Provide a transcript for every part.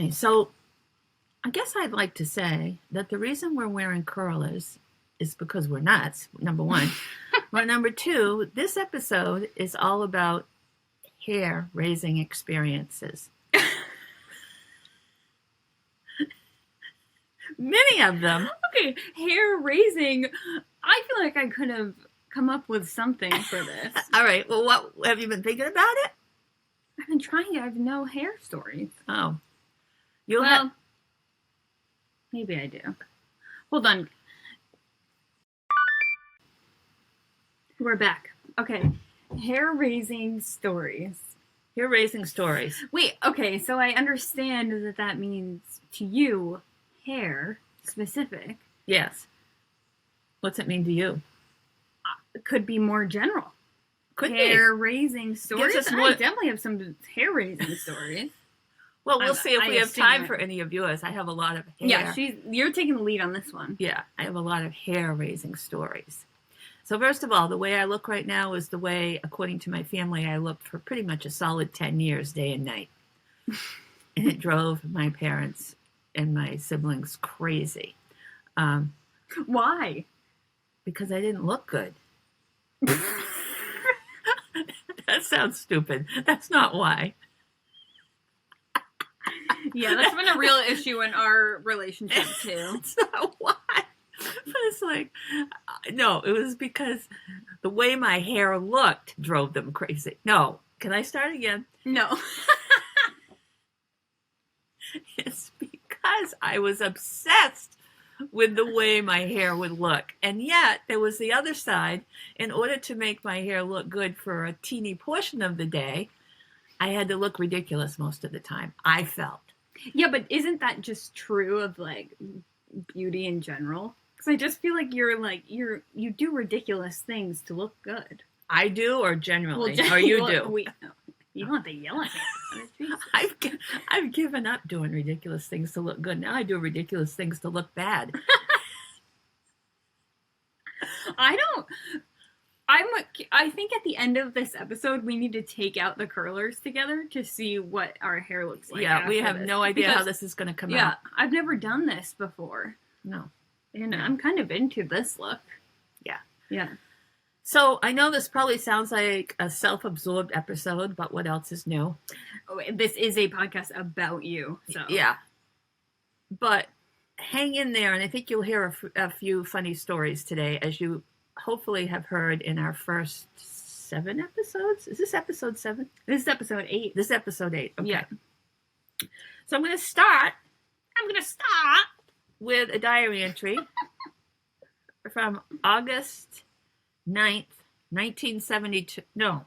Okay, so I guess I'd like to say that the reason we're wearing curlers is because we're nuts, number one. But number two, this episode is all about hair raising experiences. Many of them. Okay, hair raising. I feel like I could have come up with something for this. All right, well, what have you been thinking about it? I've been trying. I have no hair stories. Oh. Maybe I do. Hold on. We're back. Okay. Hair raising stories. Hair raising stories. Wait, okay, so I understand that means to you, hair specific. Yes. What's it mean to you? It could be more general. Could hair raising stories. I definitely have some hair raising stories. Well, we'll see if we have time for any of yours. I have a lot of hair. Yeah, you're taking the lead on this one. Yeah, I have a lot of hair raising stories. So first of all, the way I look right now is the way, according to my family, I looked for pretty much a solid 10 years, day and night. And it drove my parents and my siblings crazy. Why? Because I didn't look good. That sounds stupid. That's not why. Yeah, that's been a real issue in our relationship, too. It's not why. But it's like, no, it was because the way my hair looked drove them crazy. No. Can I start again? No. It's because I was obsessed with the way my hair would look. And yet, there was the other side. In order to make my hair look good for a teeny portion of the day, I had to look ridiculous most of the time, I felt. Yeah, but isn't that just true of, like, beauty in general? Because I just feel like you do ridiculous things to look good. I do, or generally? Or you do? You don't have to yell at me. I've given up doing ridiculous things to look good. Now I do ridiculous things to look bad. I think at the end of this episode, we need to take out the curlers together to see what our hair looks like. Yeah, we have no idea how this is going to come out. Yeah, I've never done this before. No. And I'm kind of into this look. Yeah. Yeah. So I know this probably sounds like a self-absorbed episode, but what else is new? Oh, this is a podcast about you. So yeah. But hang in there, and I think you'll hear a few funny stories today, as you hopefully have heard in our first 7 episodes. Is this episode 7? This is episode 8. This is episode 8. Okay. Yeah. So I'm going to start with a diary entry from August 9th, 1972. No.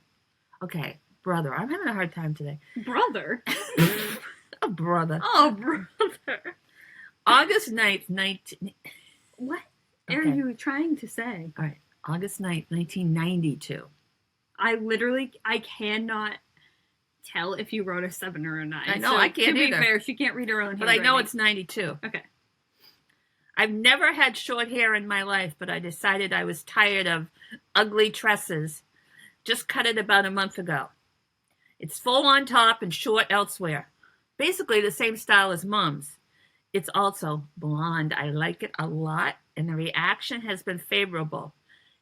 Okay. Brother. I'm having a hard time today. Brother? A brother. Oh, brother. August 9th, What are you trying to say? All right. August 9th, 1992. I cannot tell if you wrote a 7 or a 9. I know, I can't either. To be fair, she can't read her own But I know it's 92. Okay. I've never had short hair in my life, but I decided I was tired of ugly tresses. Just cut it about a month ago. It's full on top and short elsewhere. Basically the same style as Mom's. It's also blonde. I like it a lot, and the reaction has been favorable.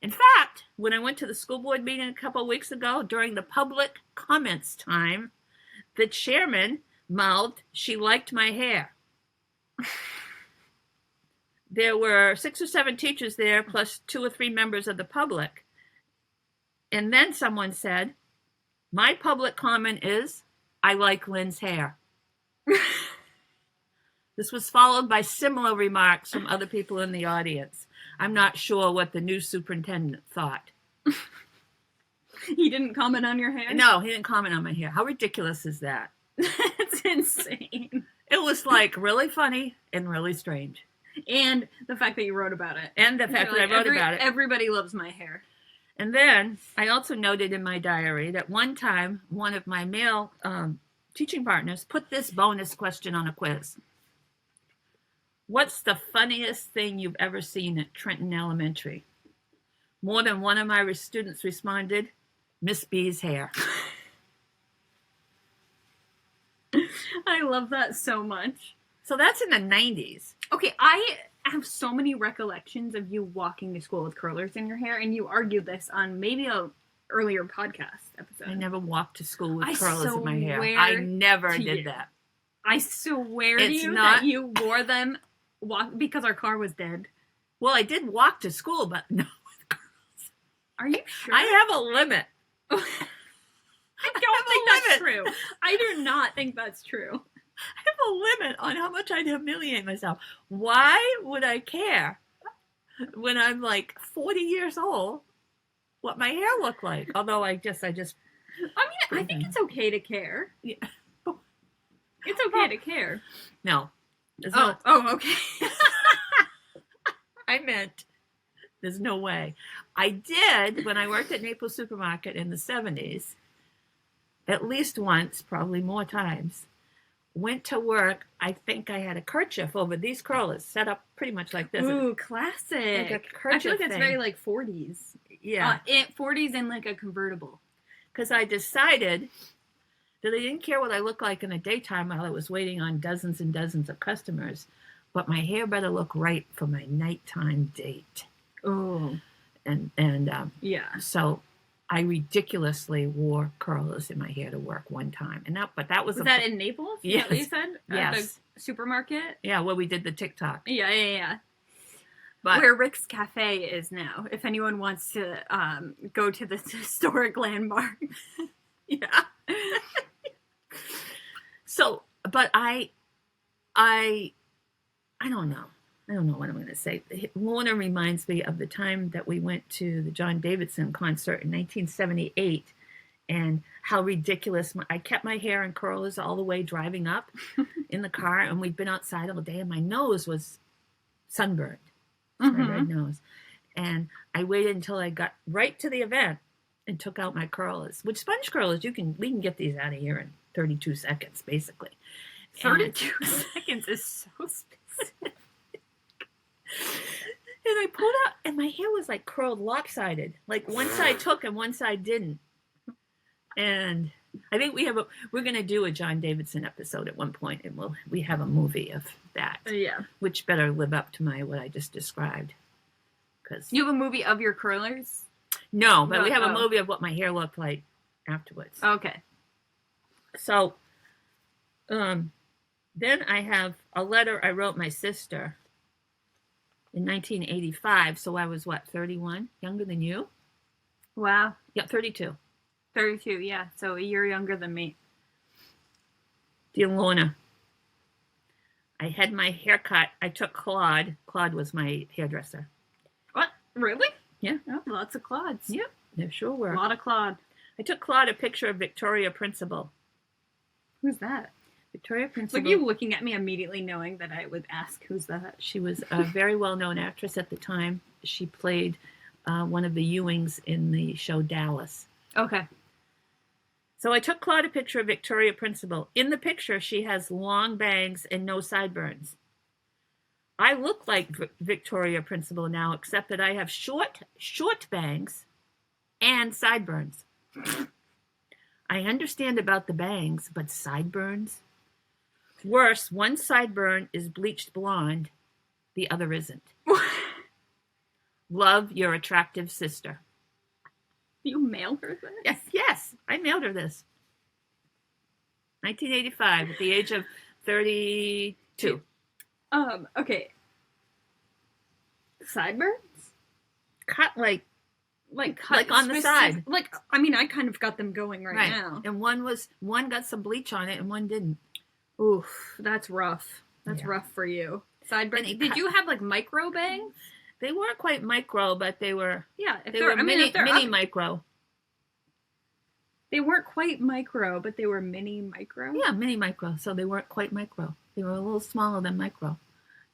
In fact, when I went to the school board meeting a couple of weeks ago, during the public comments time, the chairman mouthed she liked my hair. There were 6 or 7 teachers there, plus 2 or 3 members of the public. And then someone said, my public comment is, I like Lynn's hair. This was followed by similar remarks from other people in the audience. I'm not sure what the new superintendent thought. He didn't comment on your hair? No, he didn't comment on my hair. How ridiculous is that? That's insane. It was like really funny and really strange. And the fact that you wrote about it. And the fact that I wrote about it. Everybody loves my hair. And then I also noted in my diary that one time, one of my male teaching partners put this bonus question on a quiz. What's the funniest thing you've ever seen at Trenton Elementary? More than one of my students responded, Miss B's hair. I love that so much. So that's in the 90s. Okay, I have so many recollections of you walking to school with curlers in your hair, and you argued this on maybe a earlier podcast episode. I never walked to school with I curlers in my hair. swear I never to did you. that. I swear to It's you not- that you wore them because our car was dead. Well, I did walk to school, but no. Are you sure? I have a limit. I don't think that's true. I do not think that's true. I have a limit on how much I'd humiliate myself. Why would I care when I'm like 40 years old what my hair looked like? Although I just. I think it's okay to care. Yeah. It's okay to care. No. It's Oh, not. okay. I meant there's no way. I did when I worked at Naples Supermarket in the 70s, at least once, probably more times. Went to work. I think I had a kerchief over these curlers set up pretty much like this. Ooh, classic. Like a I kerchief feel like that's thing. very like 40s. Yeah. 40s in like a convertible. Because I decided that I didn't care what I looked like in the daytime while I was waiting on dozens and dozens of customers, but my hair better look right for my nighttime date. Oh. And Yeah. so I ridiculously wore curlers in my hair to work one time. But that was Was that in Naples? Is Yes. that what you said? At Yes. the supermarket? Yeah, where we did the TikTok. Yeah. But Where Rick's Cafe is now. If anyone wants to go to this historic landmark. yeah. So, but I don't know. I don't know what I'm going to say. Lorna reminds me of the time that we went to the John Davidson concert in 1978 and how ridiculous. I kept my hair in curlers all the way driving up in the car, and we'd been outside all day, and my nose was sunburned. My red nose. And I waited until I got right to the event and took out my curlers. With sponge curlers, we can get these out of here in 32 seconds, basically. 32 seconds is so specific. And I pulled out, and my hair was like curled lopsided. Like one side took and one side didn't. And I think we're going to do a John Davidson episode at one point, and we have a movie of that. Yeah. Which better live up to what I just described. Because You have a movie of your curlers? no, but we have a Oh. movie of what my hair looked like afterwards. Okay. So, then I have a letter I wrote my sister in 1985. So I was, 31? Younger than you? Wow. Yeah, 32. 32, yeah. So a year younger than me. Dear Lorna, I had my hair cut. I took Clod. Clod was my hairdresser. What? Really? Yeah. Oh, lots of Clods. Yeah, there sure were. A lot of Clod. I took Clod a picture of Victoria Principal. Who's that? Victoria It's Principal. like you looking at me immediately knowing that I would ask, who's that? She was a very well-known actress at the time. She played one of the Ewings in the show Dallas. Okay. So I took Claude a picture of Victoria Principal. In the picture, she has long bangs and no sideburns. I look like Victoria Principal now, except that I have short bangs and sideburns. I understand about the bangs, but sideburns? Worse, one sideburn is bleached blonde, the other isn't. Love, your attractive sister. You mail her this? Yes, I mailed her this. 1985, at the age of 32. Okay. Sideburns? Cut like Cut on the side. Like, I mean, I kind of got them going right now. And one got some bleach on it and one didn't. Oof, that's rough. That's Yeah. rough for you. Sideburns. And it Did cut- you have like micro bangs? They weren't quite micro, but they were Yeah, mini micro. They weren't quite micro, but they were mini micro. Yeah, mini micro. So they weren't quite micro. They were a little smaller than micro.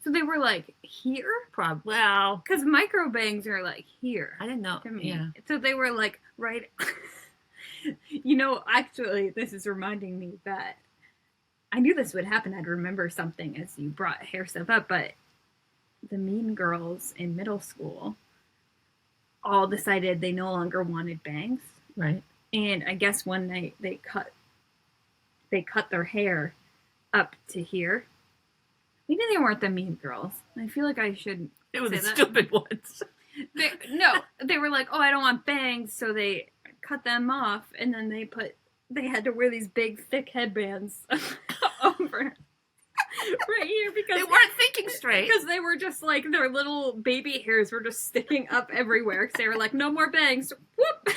So they were like here? Probably. Well, Because micro bangs are like here I didn't know. to me. Yeah. So they were like right. You know, actually, this is reminding me that I knew this would happen. I'd remember something as you brought hair stuff up, but the mean girls in middle school all decided they no longer wanted bangs. Right. And I guess one night they cut their hair up to here. Maybe they weren't the mean girls. I feel like I should. They were the say that. stupid ones. They were like, oh, I don't want bangs, so they cut them off, and then they had to wear these big, thick headbands over right here because They weren't thinking straight. Because they were just like, their little baby hairs were just sticking up everywhere. Because they were like, no more bangs. Whoop.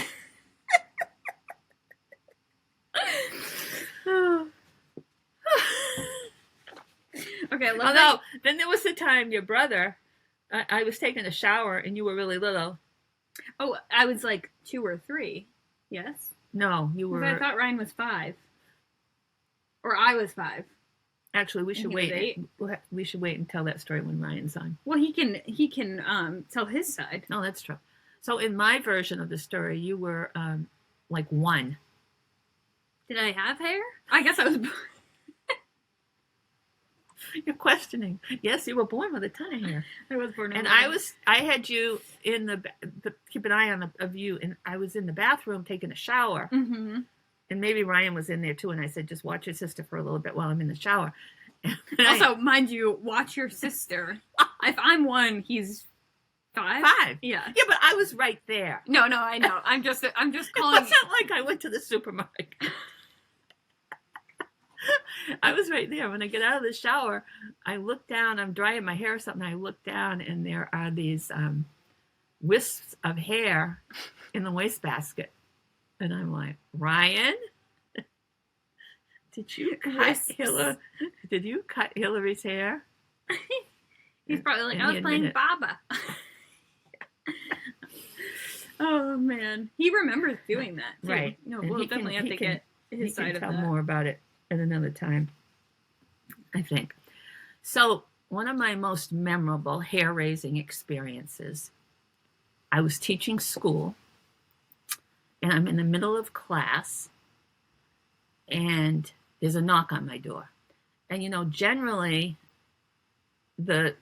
Okay, I love Although, that. then there was the time your brother, I was taking a shower and you were really little. Oh, I was like 2 or 3. Yes? No, you were. I thought Ryan was 5. Or I was 5. Actually, we should And he was wait. 8. We should wait and tell that story when Ryan's on. Well, he can tell his side. No, that's true. So in my version of the story, you were like 1. Did I have hair? I guess I was. You're questioning. Yes, you were born with a ton of hair. I was born. And I had you in the keep an eye on of you, and I was in the bathroom taking a shower. Mm-hmm. And maybe Ryan was in there too, and I said, just watch your sister for a little bit while I'm in the shower. Also, mind you, watch your sister. If I'm 1, he's 5. 5. Yeah. Yeah, but I was right there. No, I know. I'm just It calling. wasn't like I went to the supermarket. I was right there. When I get out of the shower, I look down. I'm drying my hair or something. I look down, and there are these wisps of hair in the wastebasket. And I'm like, Ryan, did you cut Hillary's hair? He's probably like, And I he was playing admitted- Baba. Oh man, he remembers doing that too. Right. No, And we'll he can- definitely have he to can- get He his can side of tell that. more about it at another time, I think. So one of my most memorable hair-raising experiences, I was teaching school, and I'm in the middle of class, and there's a knock on my door. And, generally, the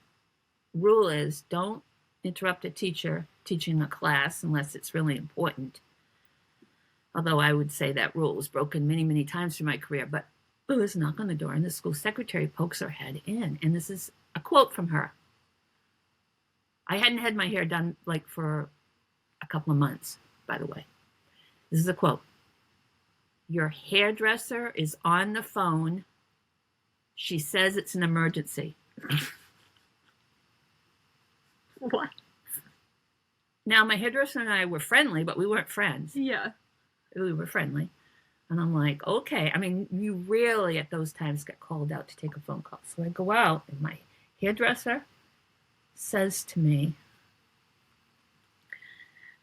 rule is don't interrupt a teacher teaching a class unless it's really important. Although I would say that rule was broken many, many times through my career. But there's a knock on the door, and the school secretary pokes her head in. And this is a quote from her. I hadn't had my hair done for a couple of months, by the way. This is a quote. Your hairdresser is on the phone. She says it's an emergency. What? Now, my hairdresser and I were friendly, but we weren't friends. Yeah. We were friendly. And I'm like, okay. I mean, you rarely at those times get called out to take a phone call. So I go out, and my hairdresser says to me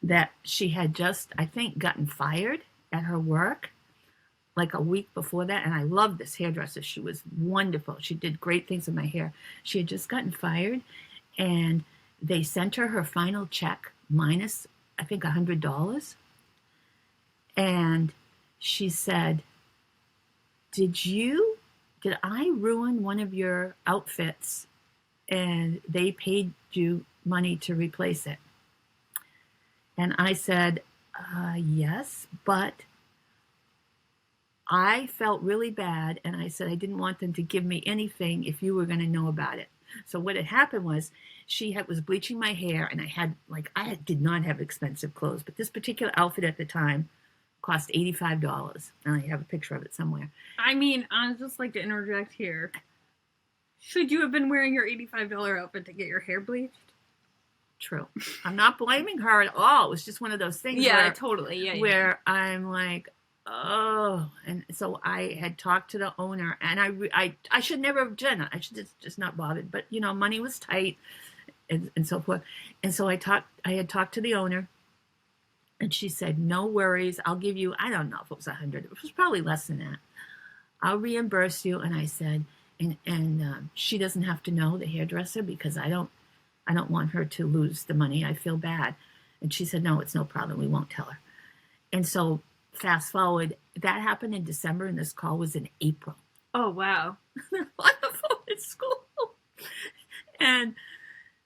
that she had just, I think, gotten fired at her work like a week before that. And I loved this hairdresser. She was wonderful. She did great things with my hair. She had just gotten fired, and they sent her final check minus, I think, $100. And she said, did I ruin one of your outfits and they paid you money to replace it? And I said, yes, but I felt really bad. And I said, I didn't want them to give me anything if you were going to know about it. So what had happened was was bleaching my hair, and I did not have expensive clothes, but this particular outfit at the time cost $85. And I have a picture of it somewhere. I mean, I'd just like to interject here. Should you have been wearing your $85 outfit to get your hair bleached? True. I'm not blaming her at all. It was just one of those things totally. Yeah. where I'm like, oh. And so I had talked to the owner, and I should never have done it. I should just not bothered. But, money was tight and so forth. And so I had talked to the owner, and she said, no worries. I'll give you, I don't know if it was $100. It was probably less than that. I'll reimburse you. And I said, and she doesn't have to know, the hairdresser, because I don't want her to lose the money. I feel bad. And she said, no, it's no problem. We won't tell her. And so fast forward, that happened in December, and this call was in April. Oh, wow. On the phone at school. And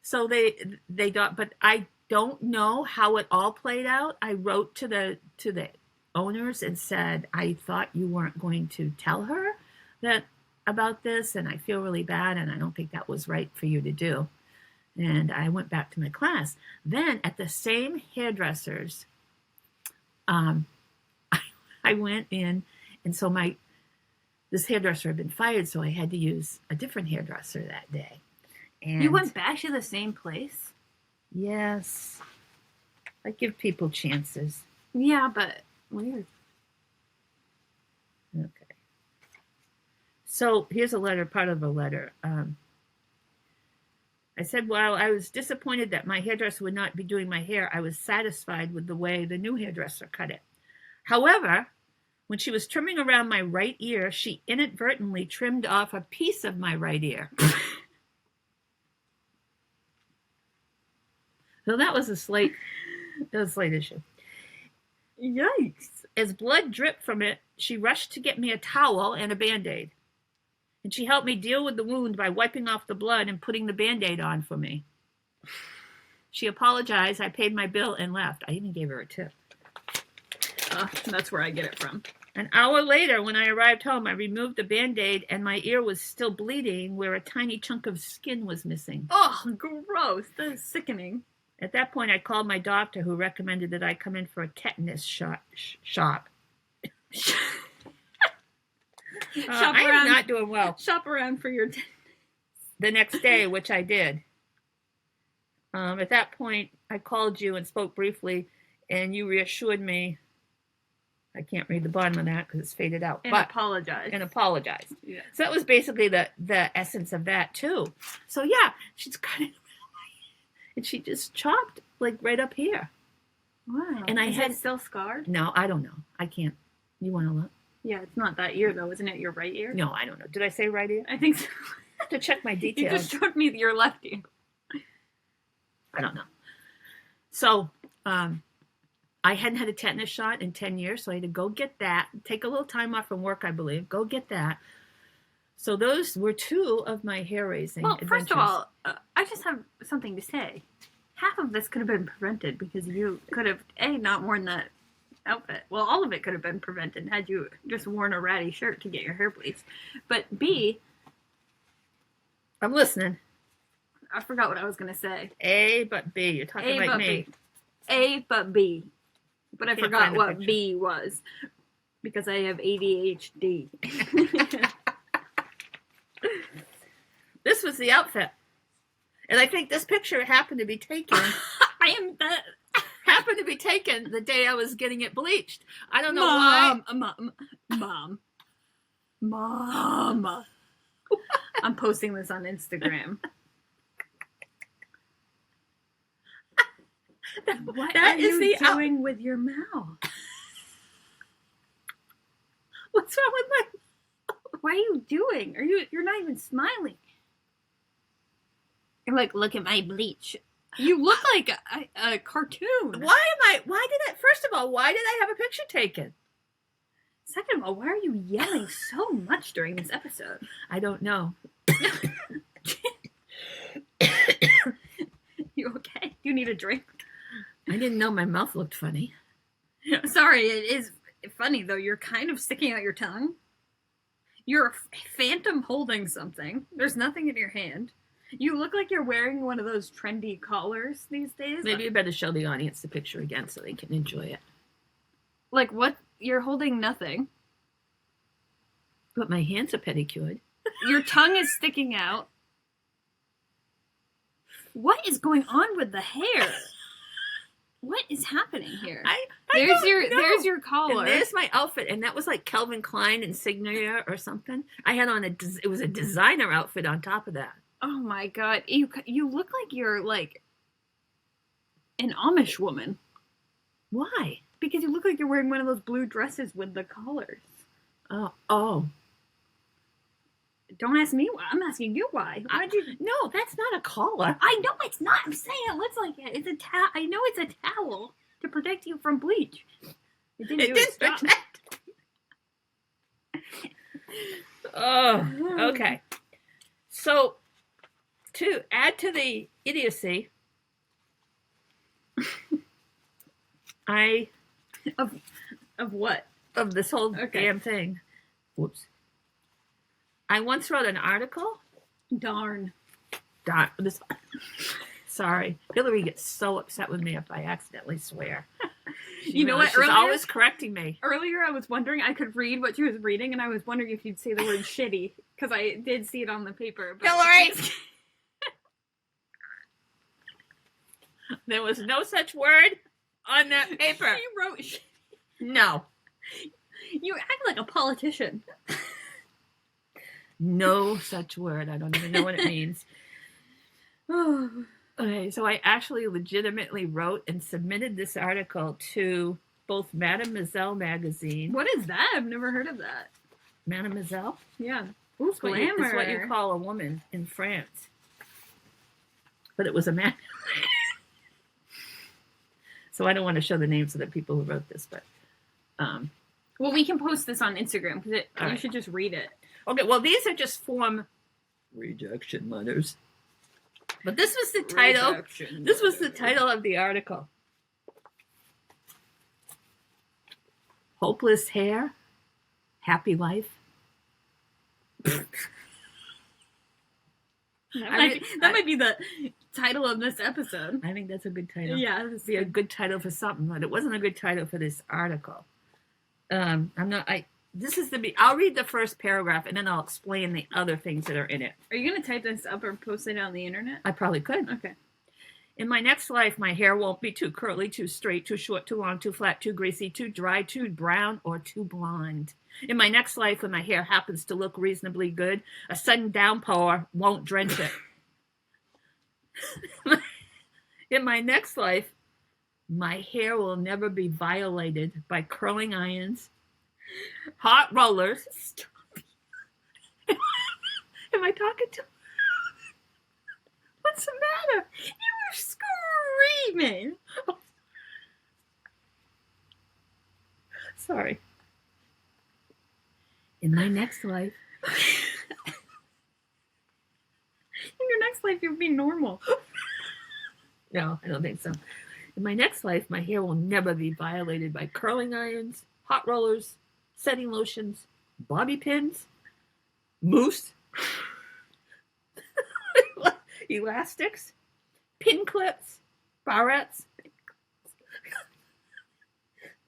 so they got, but I don't know how it all played out. I wrote to the owners and said, I thought you weren't going to tell her that about this and I feel really bad and I don't think that was right for you to do. And I went back to my class. Then at the same hairdressers, um, I went in, and so this hairdresser had been fired, so I had to use a different hairdresser that day. And You went back to the same place? yes, I give people chances. Yeah, but weird. Okay. So here's a letter, part of a letter. I said, while I was disappointed that my hairdresser would not be doing my hair, I was satisfied with the way the new hairdresser cut it. However, when she was trimming around my right ear, she inadvertently trimmed off a piece of my right ear. So that was a slight issue. Yikes. As blood dripped from it, she rushed to get me a towel and a Band-Aid. And she helped me deal with the wound by wiping off the blood and putting the Band-Aid on for me. She apologized, I paid my bill, and left. I even gave her a tip. That's where I get it from. An hour later, when I arrived home, I removed the Band-Aid and my ear was still bleeding where a tiny chunk of skin was missing. Oh, gross. That is sickening. At that point, I called my doctor, who recommended that I come in for a tetanus shot. Shop I around. am not doing well. Shop around for your The next day, which I did. At that point, I called you and spoke briefly, and you reassured me. I can't read the bottom of that because it's faded out. and apologize. And apologized. Yeah. So that was basically the essence of that, too. So, yeah, she's cutting around my ear, and she just chopped, like, right up here. Wow. And Is it still scarred? No, I don't know. I can't. You want to look? Yeah, it's not that ear, though. Isn't it your right ear? No, I don't know. Did I say right ear? I think so. I have to check my You details. just showed me your left ear. I don't know. So, I hadn't had a tetanus shot in 10 years, so I had to go get that. Take a little time off from work, I believe. Go get that. So those were two of my hair-raising adventures. First of all, I just have something to say. Half of this could have been prevented because you could have, A, not worn that outfit. Well, all of it could have been prevented had you just worn a ratty shirt to get your hair bleached. But B... I'm listening. I forgot what I was going to say. A but B. You're talking like me. A but B. But I Can't forgot find the what picture. B was. Because I have ADHD. This was the outfit. And I think this picture happened to be taken the day I was getting it bleached. I don't know why. Mom. I'm posting this on Instagram. What That are is you the doing with your mouth? What's wrong with my... What are you doing? You're not even smiling. You're like, look at my bleach. You look like a cartoon. First of all, why did I have a picture taken? Second of all, why are you yelling so much during this episode? I don't know. You okay? Do you need a drink? I didn't know my mouth looked funny. Sorry, it is funny though. You're kind of sticking out your tongue. You're a phantom holding something. There's nothing in your hand. You look like you're wearing one of those trendy collars these days. Maybe you better show the audience the picture again so they can enjoy it. Like what? You're holding nothing. But my hands are pedicured. Your tongue is sticking out. What is going on with the hair? What is happening here? There's your collar. And there's my outfit, and that was like Calvin Klein insignia or something. I had on it was a designer outfit on top of that. Oh my god, you look like you're like an Amish woman. Why? Because you look like you're wearing one of those blue dresses with the collars. Oh. Don't ask me why. I'm asking you why. Why'd you? No, that's not a collar. I know it's not. I'm saying it looks like it. It's a towel. I know it's a towel to protect you from bleach. It didn't do its job. Oh, okay. So, to add to the idiocy, Of what? Of this whole damn thing. Whoops. I once wrote an article. Darn. This. Sorry, Hillary gets so upset with me if I accidentally swear. You know what? She's always correcting me. Earlier, I was wondering, I could read what she was reading, and I was wondering if you'd say the word shitty, because I did see it on the paper. But Hillary! There was no such word on that paper. She wrote shitty. No. You act like a politician. No such word. I don't even know what it means. Okay, so I actually legitimately wrote and submitted this article to both Mademoiselle magazine. What is that? I've never heard of that. Mademoiselle? Yeah. Ooh, Glamour. It's what you call a woman in France. But it was a man. So I don't want to show the names of the people who wrote this, but... Well, we can post this on Instagram, because you should just read it. Okay, well, these are just form rejection letters. But this was the title. This was the title of the article. Hopeless hair, happy life. That might be the title of this episode. I think that's a good title. Yeah, it'd be a good title for something, but it wasn't a good title for this article. I'll read the first paragraph and then I'll explain the other things that are in it. Are you going to type this up or post it on the internet? I probably could. Okay. In my next life, my hair won't be too curly, too straight, too short, too long, too flat, too greasy, too dry, too brown, or too blonde. In my next life, when my hair happens to look reasonably good, a sudden downpour won't drench it. In my next life, my hair will never be violated by curling irons, hot rollers. Stop. Am I talking to? What's the matter? You were screaming. Oh. Sorry. In my next life. In your next life, you'll be normal. No, I don't think so. In my next life, my hair will never be violated by curling irons, hot rollers, setting lotions, bobby pins, mousse, elastics, pin clips, barrettes,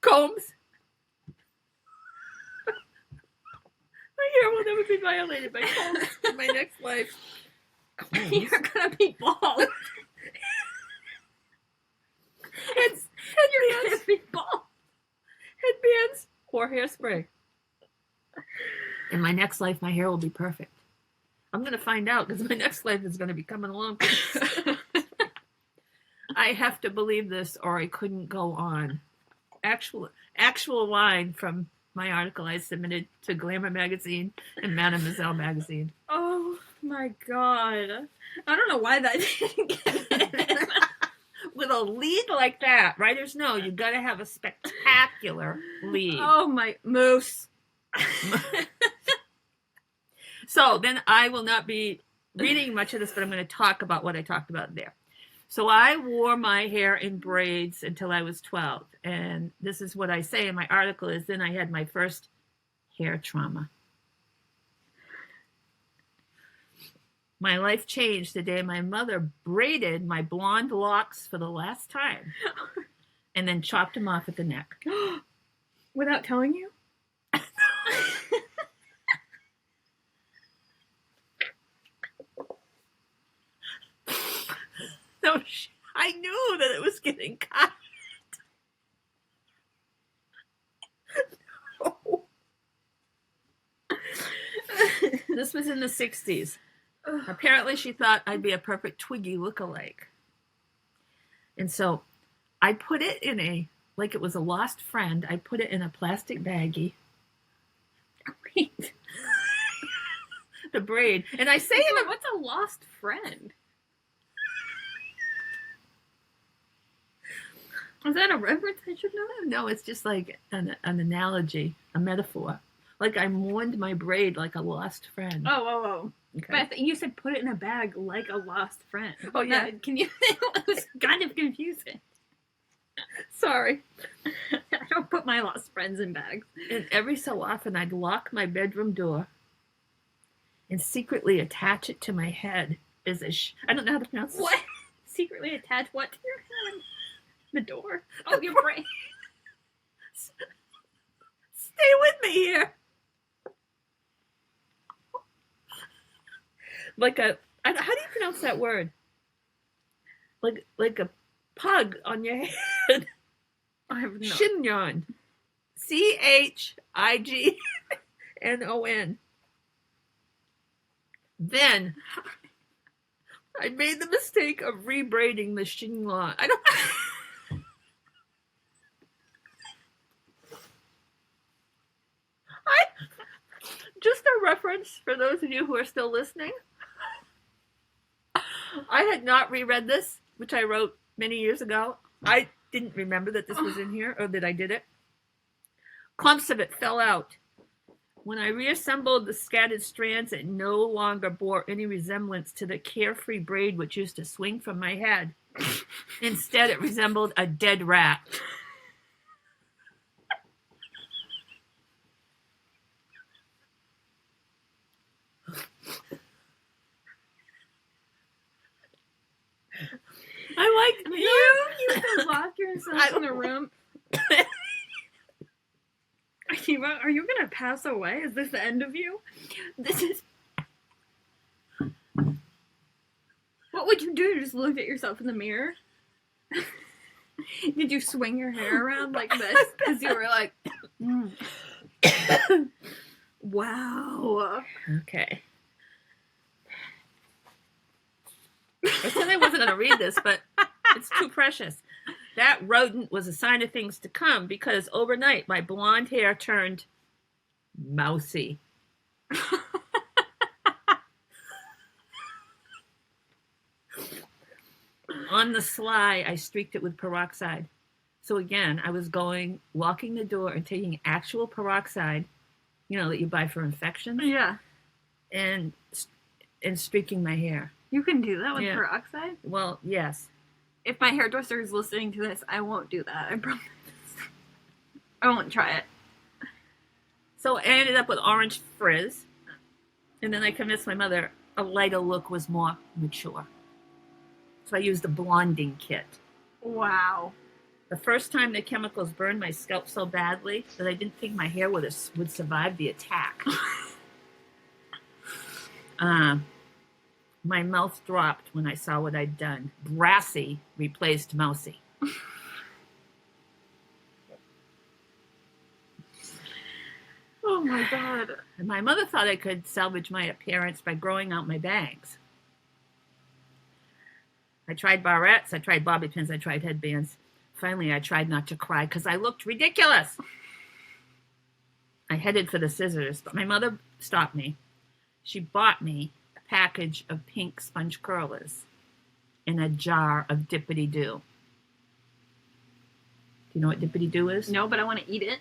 combs. My hair will never be violated by combs in my next life. Combs? You're gonna be bald. Headbands or hairspray. In my next life, my hair will be perfect. I'm going to find out because my next life is going to be coming along. I have to believe this or I couldn't go on. Actual line from my article I submitted to Glamour magazine and Mademoiselle magazine. Oh my god. I don't know why that didn't get it. With a lead like that, writers know you got to have a spectacular lead. Oh my moose. So then I will not be reading much of this, but I'm going to talk about what I talked about there. So I wore my hair in braids until I was 12. And this is what I say in my article is then I had my first hair trauma. My life changed the day my mother braided my blonde locks for the last time and then chopped them off at the neck. Without telling you? No, I knew that it was getting cut. No. This was in the 60s. Apparently she thought I'd be a perfect Twiggy lookalike. And so I put it in like it was a lost friend, I put it in a plastic baggie. Wait. The braid. And I say what's a lost friend? Is that a reference I should know? No, it's just like an analogy, a metaphor. Like I mourned my braid like a lost friend. Oh. Okay. But you said put it in a bag like a lost friend. Oh, yeah. Can you? It was kind of confusing. Sorry. I don't put my lost friends in bags. And every so often I'd lock my bedroom door and secretly attach it to my head as I don't know how to pronounce What? Secretly attach what to your head? The door. Oh, your brain. Stay with me here. Like a, how do you pronounce that word? Like a pug on your head. I have no. Chignon. Chignon. Then I made the mistake of rebraiding the chignon. I don't. Just a reference for those of you who are still listening. I had not reread this, which I wrote many years ago. I didn't remember that this was in here or that I did it. Clumps of it fell out. When I reassembled the scattered strands, it no longer bore any resemblance to the carefree braid which used to swing from my head. Instead, it resembled a dead rat. I like You used to lock yourself in a room. Are you gonna pass away? Is this the end of you? This is. What would you do? You just looked at yourself in the mirror? Did you swing your hair around like this as you were like, wow. Okay. I said I wasn't going to read this, but it's too precious. That rodent was a sign of things to come because overnight my blonde hair turned mousy. On the sly, I streaked it with peroxide. So again, I was walking the door and taking actual peroxide, that you buy for infections. Yeah. And streaking my hair. You can do that with peroxide? Well, yes. If my hairdresser is listening to this, I won't do that. I promise. I won't try it. So I ended up with orange frizz. And then I convinced my mother a lighter look was more mature. So I used a blonding kit. Wow. The first time the chemicals burned my scalp so badly that I didn't think my hair would survive the attack. My mouth dropped when I saw what I'd done. Brassy replaced mousy. Oh my God. And my mother thought I could salvage my appearance by growing out my bangs. I tried barrettes, I tried bobby pins, I tried headbands. Finally, I tried not to cry because I looked ridiculous. I headed for the scissors, but my mother stopped me. She bought me a package of pink sponge curlers and a jar of dippity-doo. Do you know what dippity-doo is? No, but I want to eat it.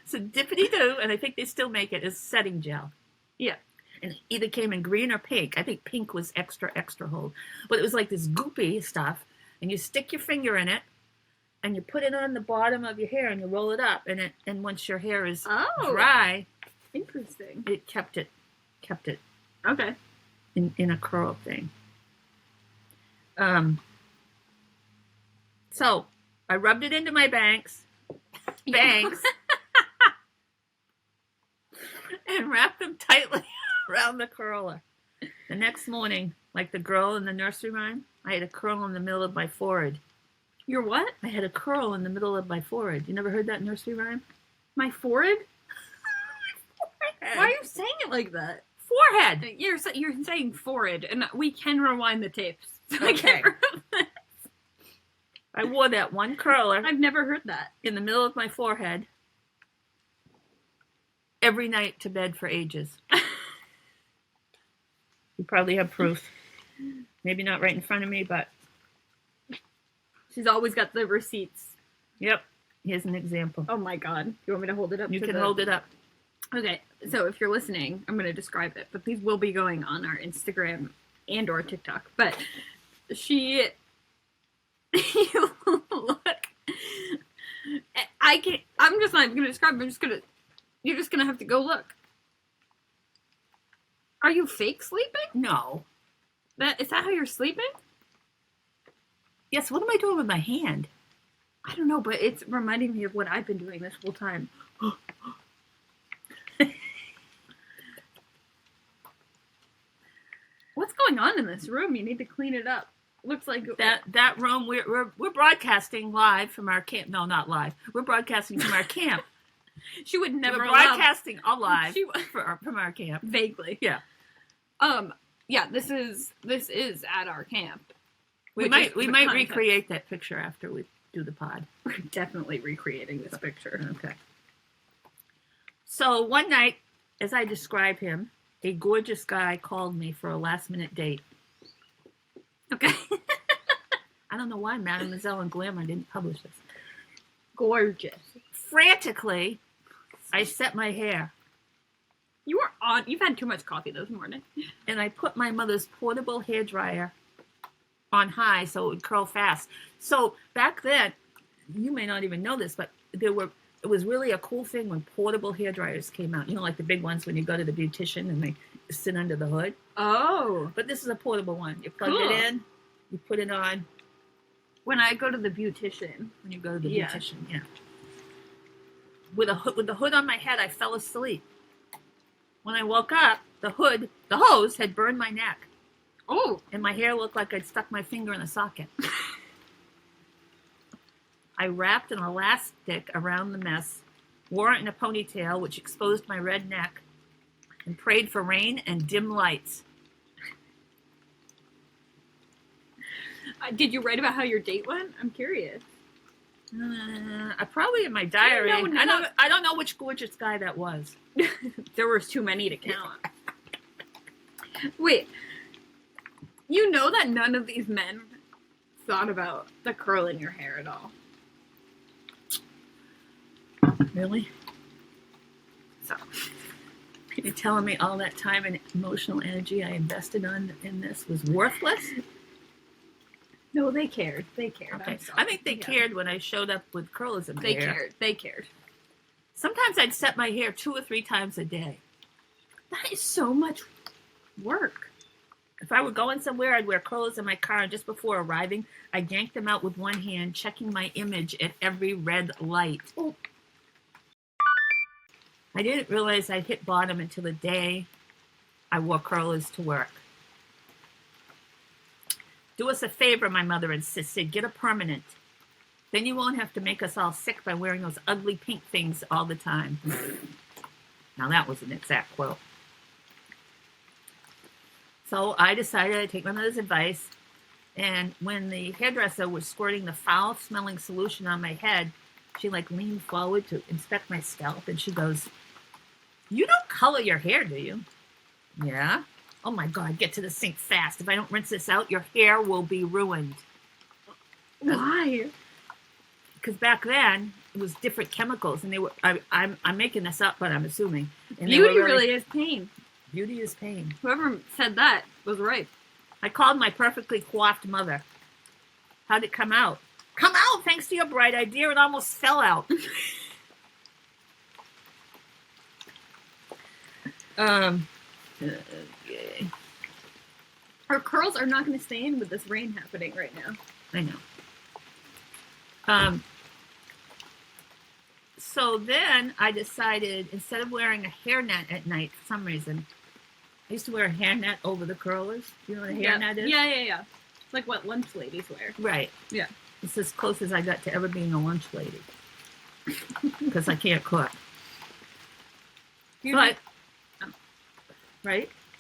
So dippity-doo, and I think they still make it, is setting gel. Yeah. And it either came in green or pink. I think pink was extra hold. But it was like this goopy stuff, and you stick your finger in it, and you put it on the bottom of your hair, and you roll it up, and once your hair is dry, interesting. It kept it Okay. in a curl thing. So I rubbed it into my bangs, and wrapped them tightly around the curler. The next morning, like the girl in the nursery rhyme, I had a curl in the middle of my forehead. Your what? I had a curl in the middle of my forehead. You never heard that nursery rhyme? My forehead? Forehead. Why are you saying it like that? Forehead. You're saying forehead, and we can rewind the tapes. So Okay. I wore that one curler I've never heard that. in the middle of my forehead every night to bed for ages. You probably have proof. Maybe not right in front of me, but... She's always got the receipts. Yep. Here's an example. Oh my God. You want me to hold it up? You can hold it up. Okay. So if you're listening, I'm going to describe it, but these will be going on our Instagram and or TikTok. But you look... I'm just not even going to describe it. I'm just going to You're just gonna have to go look. Are you fake sleeping? No. Is that how you're sleeping? Yes, what am I doing with my hand? I don't know, but it's reminding me of what I've been doing this whole time. What's going on in this room? You need to clean it up. Looks like that room. We're broadcasting live from our camp. No, not live. We're broadcasting from our camp. She would never. We're broadcasting alive from our camp. Vaguely. Yeah. Yeah. This is at our camp. We might recreate that picture after we do the pod. We're definitely recreating this picture. Okay. So one night, as I describe him, a gorgeous guy called me for a last-minute date. Okay. I don't know why Mademoiselle and Glamour didn't publish this. Gorgeous. Frantically, I set my hair. You've had too much coffee this morning. And I put my mother's portable hairdryer on high so it would curl fast. So back then, you may not even know this, but it was really a cool thing when portable hairdryers came out. You know, like the big ones when you go to the beautician and they sit under the hood. Oh. But this is a portable one. You plug it in, you put it on. When I go to the beautician. When you go to the beautician, yeah. With the hood on my head, I fell asleep. When I woke up, the hose had burned my neck. Oh. And my hair looked like I'd stuck my finger in a socket. I wrapped an elastic around the mess, wore it in a ponytail, which exposed my red neck, and prayed for rain and dim lights. Did you write about how your date went? I'm curious. Probably in my diary. No. I don't know which gorgeous guy that was. There was too many to count. Wait. You know that none of these men thought about the curl in your hair at all. Really? So, you're telling me all that time and emotional energy I invested in this was worthless? No, they cared. They cared. Okay. I think they cared when I showed up with curls in my hair. They cared. Sometimes I'd set my hair 2 or 3 times a day. That is so much work. If I were going somewhere, I'd wear curls in my car, and just before arriving, I'd yank them out with one hand, checking my image at every red light. Oh. I didn't realize I'd hit bottom until the day I wore curlers to work. Do us a favor, my mother insisted. Get a permanent. Then you won't have to make us all sick by wearing those ugly pink things all the time. Now that was an exact quote. So I decided I'd take my mother's advice, and when the hairdresser was squirting the foul-smelling solution on my head, she leaned forward to inspect my scalp, and she goes, "You don't color your hair, do you?" "Yeah." "Oh my God, get to the sink fast. If I don't rinse this out, your hair will be ruined." Why? Because back then it was different chemicals, and they were. I'm making this up, but I'm assuming. And beauty really is pain. Beauty is pain. Whoever said that was right. I called my perfectly coiffed mother. How'd it come out? Come out, thanks to your bright idea. It almost fell out. Okay. Our curls are not going to stay in with this rain happening right now. I know. So then I decided, instead of wearing a hairnet at night for some reason, I used to wear a hairnet over the curlers. You know what a hairnet is? Yeah. Like what lunch ladies wear. Right. Yeah. It's as close as I got to ever being a lunch lady. Because I can't cook. Right?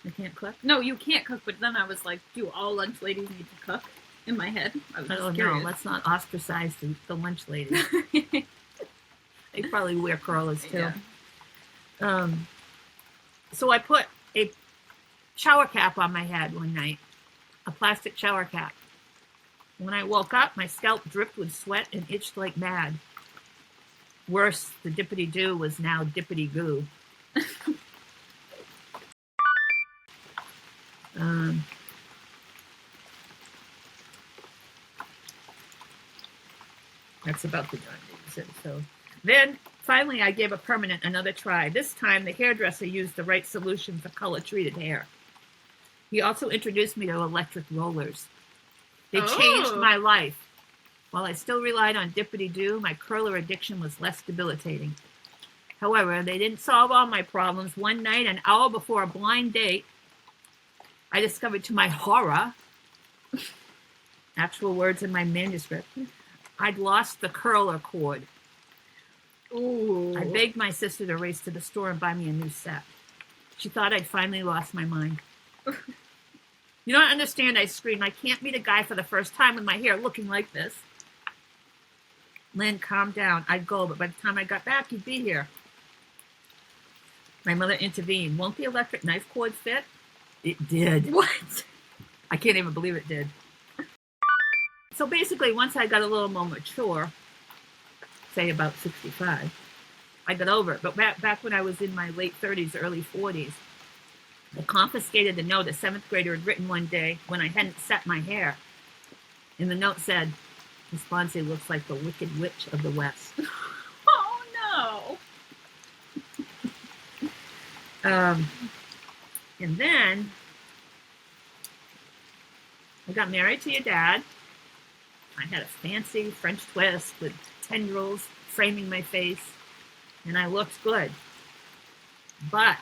I can't cook? No, you can't cook, but then I was like, do all lunch ladies need to cook? In my head. I was just curious. No, let's not ostracize the lunch ladies. They probably wear curlers too. Yeah. So I put a shower cap on my head one night. A plastic shower cap. When I woke up, my scalp dripped with sweat and itched like mad. Worse, the dippity-doo was now dippity-goo. That's about the darn thing. So Then, finally, I gave a permanent another try. This time, the hairdresser used the right solution for color-treated hair. He also introduced me to electric rollers. They changed my life. While I still relied on dippity-doo, my curler addiction was less debilitating. However, they didn't solve all my problems. One night, an hour before a blind date, I discovered to my horror, actual words in my manuscript, I'd lost the curler cord. Ooh. I begged my sister to race to the store and buy me a new set. She thought I'd finally lost my mind. You don't understand, I screamed. I can't meet a guy for the first time with my hair looking like this. Lynn, calm down. I'd go, but by the time I got back, he'd be here. My mother intervened. Won't the electric knife cord fit? It did. What? I can't even believe it did. So basically, once I got a little more mature, say about 65, I got over it. But back when I was in my late 30s, early 40s, I confiscated the note a seventh grader had written one day when I hadn't set my hair. And the note said, Miss Bonsi looks like the Wicked Witch of the West. Oh, no. And then I got married to your dad. I had a fancy French twist with tendrils framing my face, and I looked good. But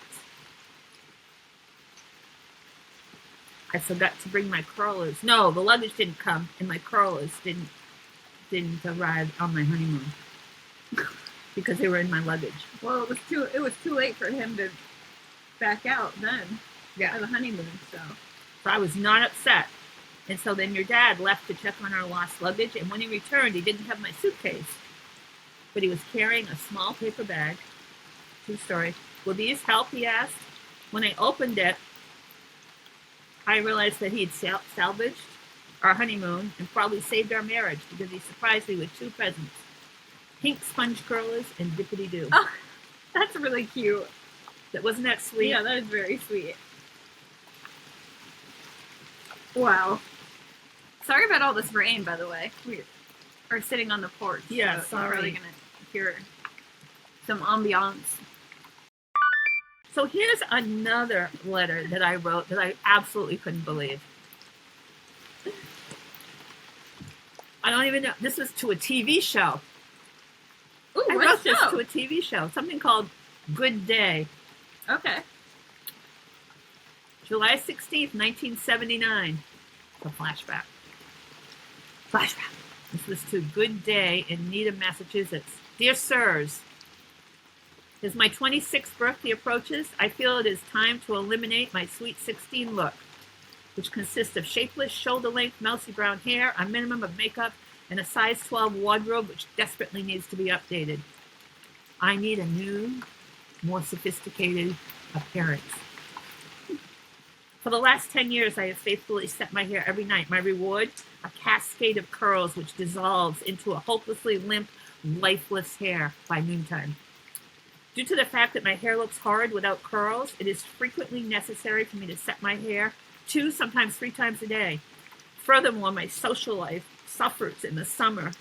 I forgot to bring my curlers. No, the luggage didn't come, and my curlers didn't arrive on my honeymoon because they were in my luggage. Well, it was too late for him to back out then. Yeah, on the honeymoon. So I was not upset. And so then your dad left to check on our lost luggage, and when he returned, he didn't have my suitcase, but he was carrying a small paper bag. True story. Will these help? He asked. When I opened it, I realized that he had salvaged our honeymoon and probably saved our marriage because he surprised me with two presents: pink sponge curlers and dippity-doo. Oh, that's really cute. Wasn't that sweet? Yeah, that is very sweet. Wow. Sorry about all this rain, by the way. We are sitting on the porch. Yeah, so sorry. You're probably going to hear some ambiance. So here's another letter that I wrote that I absolutely couldn't believe. I don't even know. This was to a TV show. Ooh, I what wrote show? this to a TV show. Something called Good Day. Okay. July 16th, 1979. It's a flashback. This was to Good Day in Needham, Massachusetts. Dear Sirs, as my 26th birthday approaches, I feel it is time to eliminate my sweet 16 look, which consists of shapeless, shoulder-length, mousy brown hair, a minimum of makeup, and a size 12 wardrobe which desperately needs to be updated. I need a new, more sophisticated appearance. For the last 10 years, I have faithfully set my hair every night. My reward, a cascade of curls which dissolves into a hopelessly limp, lifeless hair by noontime. Due to the fact that my hair looks horrid without curls, it is frequently necessary for me to set my hair 2, sometimes 3 times a day. Furthermore, my social life suffers in the summer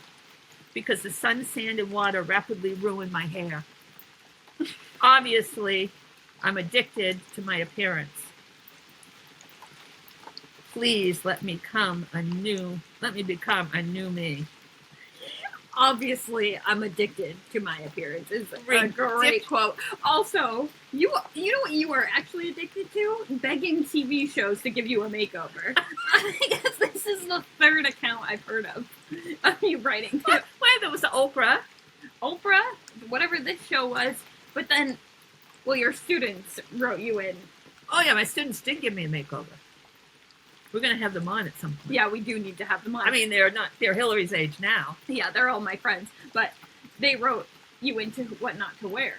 because the sun, sand, and water rapidly ruin my hair. Obviously, I'm addicted to my appearance. Please let me become a new me. Obviously, I'm addicted to my appearance. It's a great quote. Also, you know what you are actually addicted to? Begging TV shows to give you a makeover. I guess this is the third account I've heard of you writing. Wait, there was Oprah, whatever this show was. But then, well, your students wrote you in. Oh yeah, my students did give me a makeover. We're going to have them on at some point. Yeah, we do need to have them on. I mean, they're Hillary's age now. Yeah, they're all my friends. But they wrote you into what not to wear.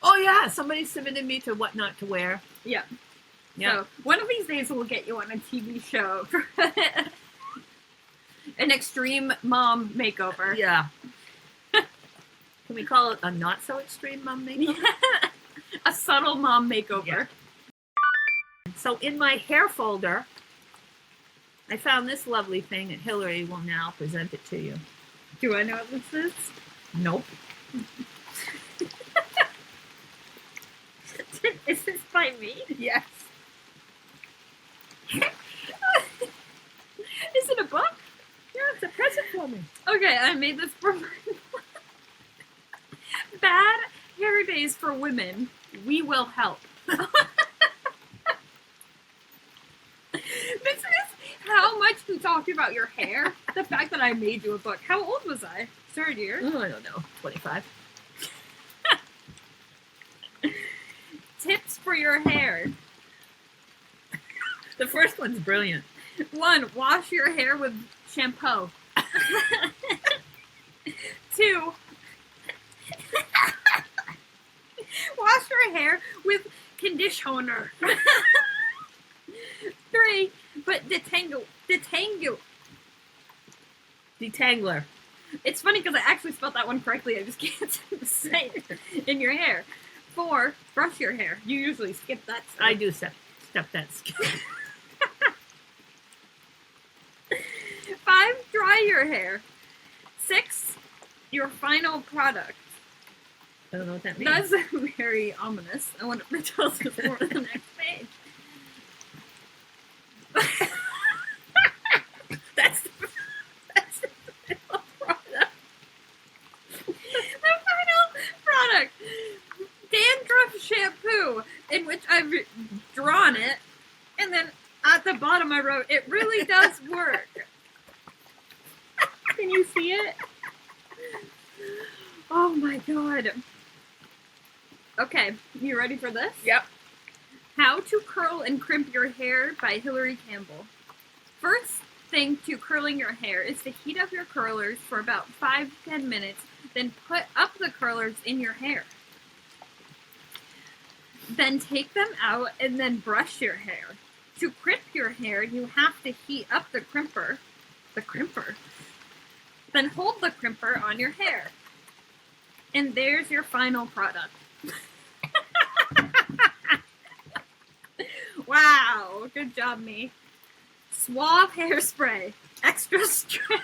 Oh, yeah. Somebody submitted me to what not to wear. Yeah. Yeah. So one of these days we'll get you on a TV show for an extreme mom makeover. Yeah. Can we call it a not so extreme mom makeover? A subtle mom makeover. Yeah. So in my hair folder, I found this lovely thing that Hillary will now present it to you. Do I know what this is? Nope. by me? Yes. Is it a book? Yeah, it's a present for me. Okay, I made this for my Bad Hair Days for Women. We will help. This is how much we talked about your hair. The fact that I made you a book. How old was I? Third year? Oh, I don't know. 25. Tips for your hair. The first one's brilliant. 1. Wash your hair with shampoo. 2. Wash your hair with conditioner. 3. Put Detangler. It's funny because I actually spelled that one correctly. I just can't say it in your hair. 4. Brush your hair. You usually skip that stuff. I do step that skip. 5. Dry your hair. 6. Your final product. I don't know what that means. That's very ominous. I wonder if it tells us more on the next page. That's the final product. The final product. Dandruff shampoo, in which I've drawn it, and then at the bottom I wrote, it really does work. Can you see it? Oh my god. Okay, you ready for this? Yep. How to Curl and Crimp Your Hair by Hillary Campbell. First thing to curling your hair is to heat up your curlers for about 5-10 minutes, then put up the curlers in your hair. Then take them out and then brush your hair. To crimp your hair, you have to heat up the crimper. Then hold the crimper on your hair. And there's your final product. Wow, good job, me. Suave hairspray, extra strength.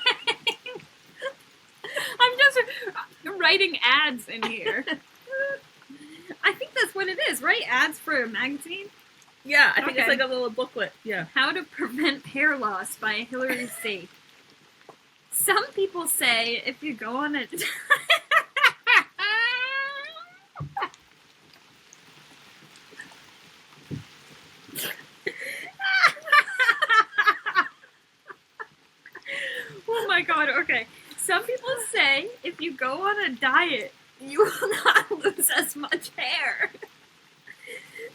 I'm just writing ads in here. I think that's what it is, right? Ads for a magazine? Yeah, I think Okay. it's like a little booklet. Yeah. How to Prevent Hair Loss by Hillary C. Some people say if you go on a... Oh my god, okay. Some people say if you go on a diet, you will not lose as much hair.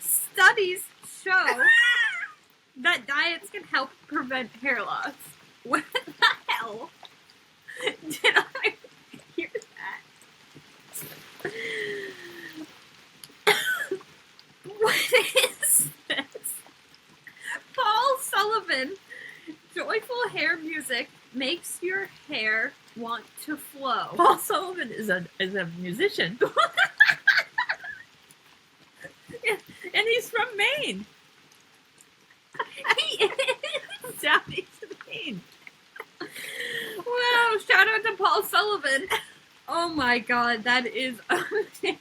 Studies show that diets can help prevent hair loss. What the hell did I hear that? What is this? Paul Sullivan. Joyful hair music makes your hair want to flow. Paul Sullivan is a musician. Yeah, and he's from Maine. He is. Southeast Maine. Wow, shout out to Paul Sullivan. Oh my god, that is amazing.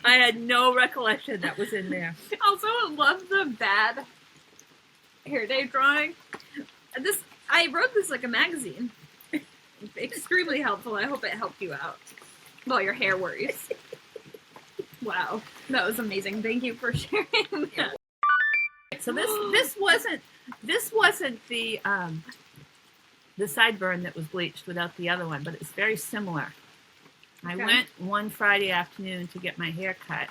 I had no recollection that was in there. Also, I love the bad hair day drawing. I wrote this like a magazine. Extremely helpful. I hope it helped you out. Well, your hair worries. Wow, that was amazing. Thank you for sharing that. So this wasn't the sideburn that was bleached without the other one, but it's very similar. I Okay. went one Friday afternoon to get my hair cut.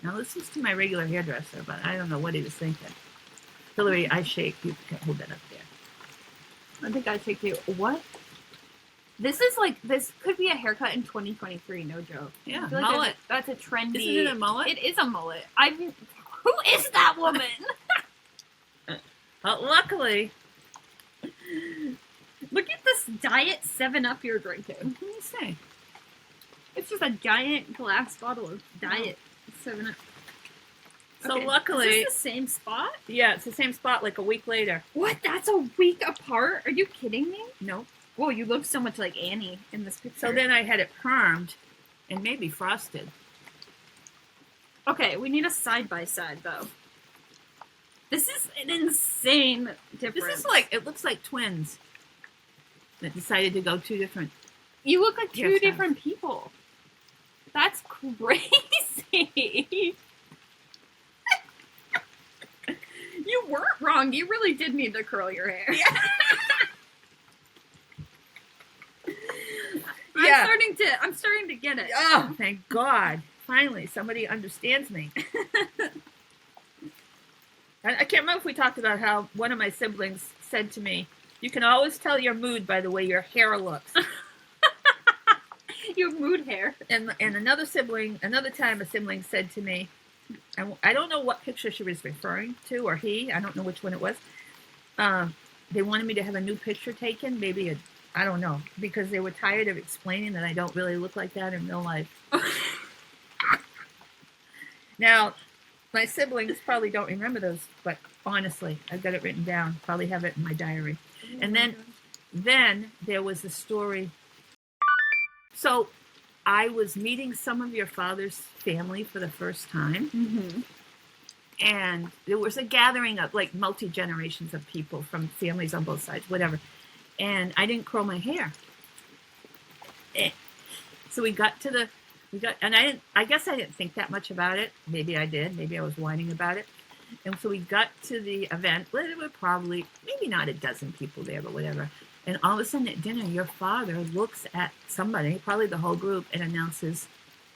Now this was to my regular hairdresser, but I don't know what he was thinking. Hillary, I shake. You can hold that up there. I think I take you. What? This could be a haircut in 2023, no joke. Yeah, I feel mullet. That's a trendy. Isn't it a mullet? It is a mullet. Who is that woman? But luckily, Look at this Diet 7-Up you're drinking. what can you say? It's just a giant glass bottle of Diet 7-Up. So Okay, luckily, is this the same spot? yeah, it's the same spot like a week later. What? That's a week apart? Are you kidding me? Nope. Whoa, you look so much like Annie in this picture. So then I had it permed and maybe frosted. Okay, we need a side-by-side, though. This is an insane difference. This is like, it looks like twins that decided to go two different. You look like two Hairstyles. different people. That's crazy. You weren't wrong. You really did need to curl your hair. Yeah. I'm starting to get it. Oh, thank God. Finally, somebody understands me. I can't remember if we talked about how one of my siblings said to me, "You can always tell your mood by the way your hair looks." You have mood hair. And another time a sibling said to me, I don't know what picture she was referring to, or he, I don't know which one it was. They wanted me to have a new picture taken, maybe I don't know, because they were tired of explaining that I don't really look like that in real life. Now, my siblings probably don't remember those, but honestly, I've got it written down. Probably have it in my diary. And then there was a story. So I was meeting some of your father's family for the first time. Mm-hmm. And there was a gathering of like multi-generations of people from families on both sides, whatever. And I didn't curl my hair. So I guess I didn't think that much about it. Maybe I did. Maybe I was whining about it. And so we got to the event. Well, there were probably, maybe not a dozen people there, but whatever. And all of a sudden at dinner, your father looks at somebody, probably the whole group, and announces,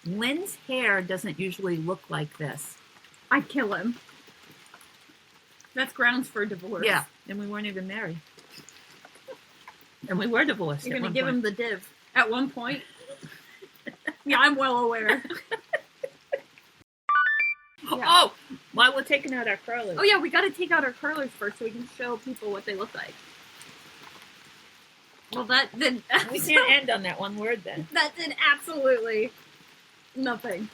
"Lynn's hair doesn't usually look like this." I'd kill him. That's grounds for divorce. Yeah, and we weren't even married. And we were divorced. You're going to give him the div at one point? Yeah, I'm well aware. Yeah. Oh, while we're taking out our curlers. Oh, yeah, we got to take out our curlers first so we can show people what they look like. Well, that did... We can't end on that one word then. That did absolutely nothing.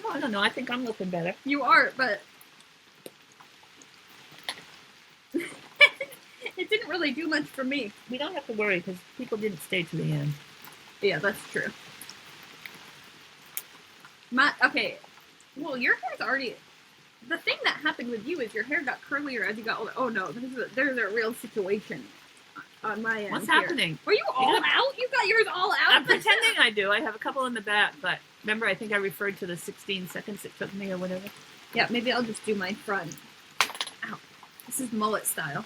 Oh, I don't know. I think I'm looking better. You are, but... It didn't really do much for me. We don't have to worry because people didn't stay to the end. Yeah, that's true. Okay. Well, your hair's already... The thing that happened with you is your hair got curlier as you got older. Oh, no. There's a real situation on my end. What's here. happening? Were you all out? You got yours all out? I'm pretending I do. I have a couple in the back, but remember, I think I referred to the 16 seconds it took me or whatever. Yeah, maybe I'll just do my front. Ow. This is mullet style.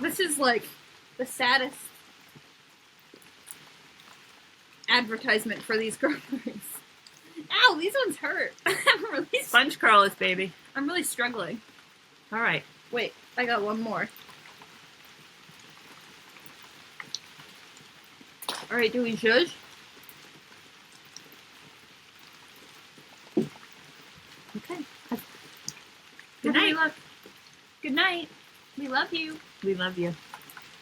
This is like the saddest advertisement for these curlers. Ow, these ones hurt. Sponge curlers, baby. I'm really struggling. All right. Wait, I got one more. All right, do we zhuzh? Okay. Good night. night. Good night. We love you. We love you.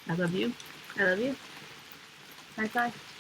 I love you. I love you. High five.